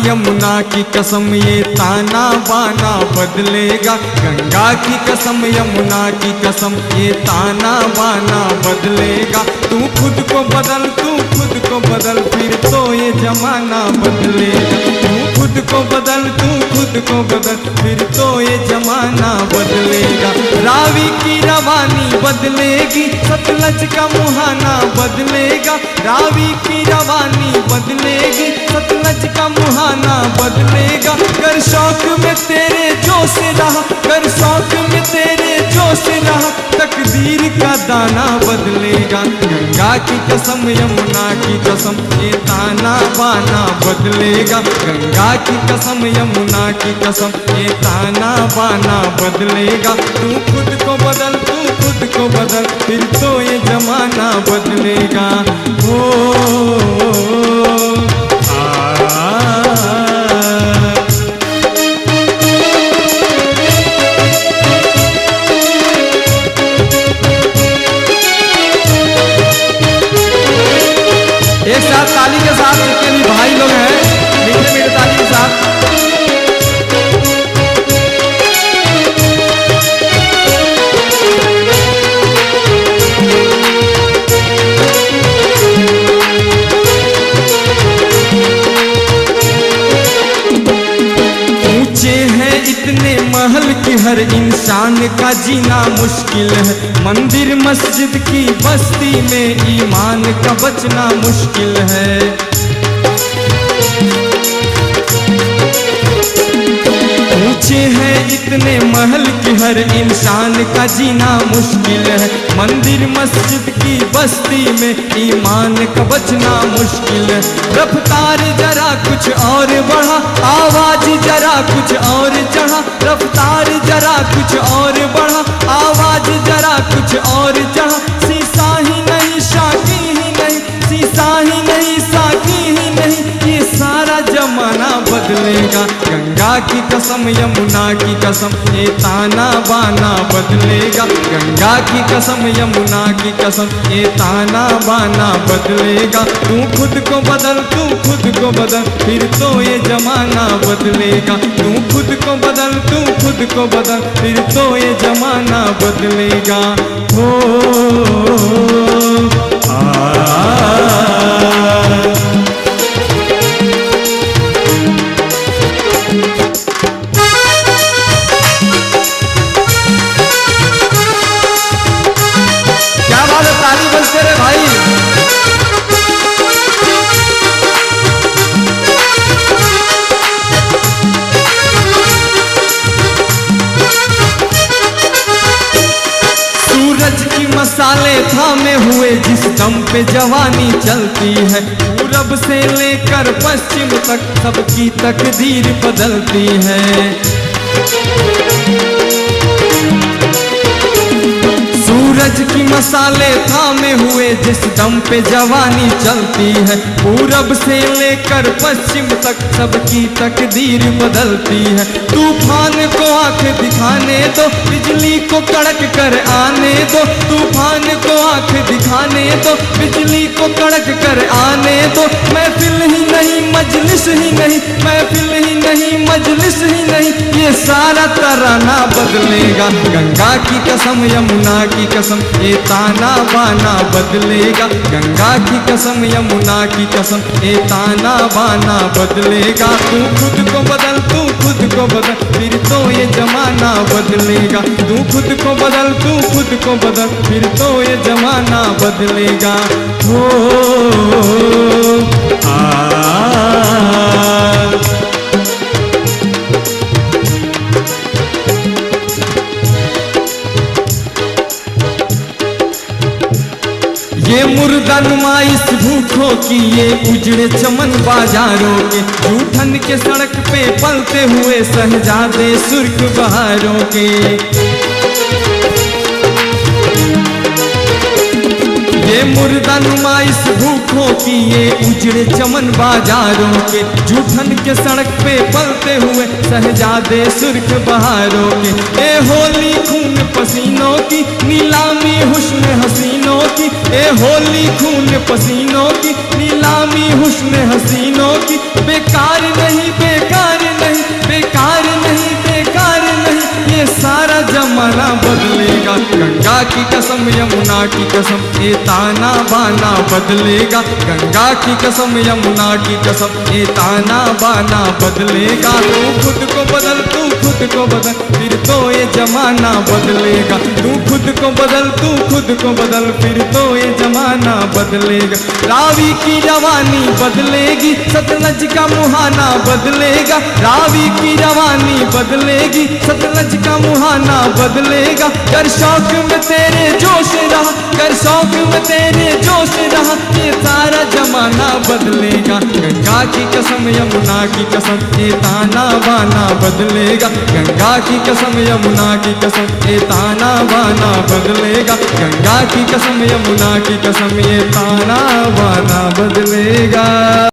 यमुना की कसम ये ताना बाना बदलेगा। गंगा की कसम यमुना की कसम ये ताना बाना बदलेगा। तू खुद को बदल, तू खुद को बदल, फिर तो ये जमाना बदलेगा। तू खुद को बदल, तू खुद को बदल, फिर तो ये जमाना बदलेगा। रावी की रवानी बदलेगी, सतलज का मुहाना बदलेगा। रावी की रवानी बदलेगी, सतलज का मुहाना बदलेगा। कर शौक में तेरे जोश रहा, कर शौक में तेरे जोश रहा, तकदीर का दाना बदलेगा। गंगा की कसम यमुना की कसम ये ताना बाना बदलेगा। गंगा की कसम यमुना की कसम ये ताना बाना बदलेगा। तू खुद को बदल, तू खुद को बदल, फिर तो ये जमाना बदलेगा। एक साथ ताली के साथ जितने भी भाई लोग हैं, मीठे मीठे ताली के साथ। ऊंचे हैं इतने महल कि हर इंसान का जीना मुश्किल है। मंदिर मस्जिद की बस्ती में ईमान का बचना मुश्किल है। ऊंचे हैं इतने महल कि हर इंसान का जीना मुश्किल है। मंदिर मस्जिद की बस्ती में ईमान का बचना मुश्किल है। रफ्तार जरा कुछ और बढ़ा, आवाज जरा कुछ और चढ़ा। रफ्तार जरा कुछ और बढ़ा, आवाज जरा कुछ और चढ़ा। शीशा ही नहीं शाकी ही नहीं, शीशा ही नहीं साकी ही नहीं, ये सारा जमाना बदलेगा। गंगा की कसम यमुना की कसम ये ताना बाना बदलेगा। गंगा की कसम यमुना की कसम ये ताना बाना बदलेगा। तू खुद को बदल, तू खुद को बदल, फिर तो ये जमाना बदलेगा। तू खुद को बदल, तू खुद को बदल, फिर तो ये जमाना बदलेगा। क्या बात है, ताली बजते रहे भाई। सूरज की मसाले थामे हुए जिस दम पे जवानी चलती है। पूरब से लेकर पश्चिम तक सबकी तकदीर बदलती है। सूरज की मसाले थामे हुए जिस दम पे जवानी चलती है। पूरब से लेकर पश्चिम तक सबकी तकदीर बदलती है। तूफान को आंख दिखाने दो, बिजली को कड़क कर आने दो। तूफान को आंख दिखाने दो, बिजली को कड़क कर आने दो। महफिल ही नहीं मजलिस ही नहीं, महफिल ही नहीं मजलिस ही नहीं, ये सारा तराना बदलेगा। गंगा की कसम यमुना की कसम ये ताना बाना बदलेगा। गंगा की कसम यमुना की कसम ये ताना बाना बदलेगा। तू खुद को बदल, तू खुद को बदल, फिर तो ये जमाना बदलेगा। तू खुद को बदल, तू खुद को बदल, फिर तो ये जमाना बदलेगा। ये मुर्दा नुमाइश भूखों की, ये उजड़े चमन बाजारों के। जूठन के सड़क पे पलते हुए शहजादे सुर्ख बहारों के। ये ये मुर्दा नुमाइश भूखों की, ये उजड़े चमन बाजारों के, जूठन के सड़क पे पलते हुए शहजादे सुर्ख बहारों के। ए होली खून पसीनों की, नीलामी हुस्न हसीनों की, ए होली खून पसीनों की, नीलामी हुस्न हसीनों की। बेकार नहीं, बेकार नहीं, बेकार नहीं, बेकार नहीं, ये सारा जमाना बदलेगा। गंगा की कसम, यमुना की कसम, ये ताना बाना बदलेगा। गंगा की कसम, यमुना की कसम, ये ताना बाना बदलेगा। तू खुद को बदल, तू खुद को बदल, फिर तो ये जमाना बदलेगा। तू खुद को बदल, तू खुद को बदल, फिर तो ये जमाना बदलेगा। रावी की रवानी बदलेगी, सतलज का मुहाना बदलेगा। रावी की रवानी बदलेगी, सतलज का मुहाना बदलेगा। कर शौक में तेरे जोश रहा, कर शौक में तेरे जोश रहा, ये सारा जमाना बदलेगा। गंगा की कसम, यमुना की कसम, ये ताना बाना बदलेगा। गंगा की कसम, यमुना की कसम, ये ताना बाना बदलेगा। गंगा की कसम, यमुना की कसम, ये ताना बाना बदलेगा।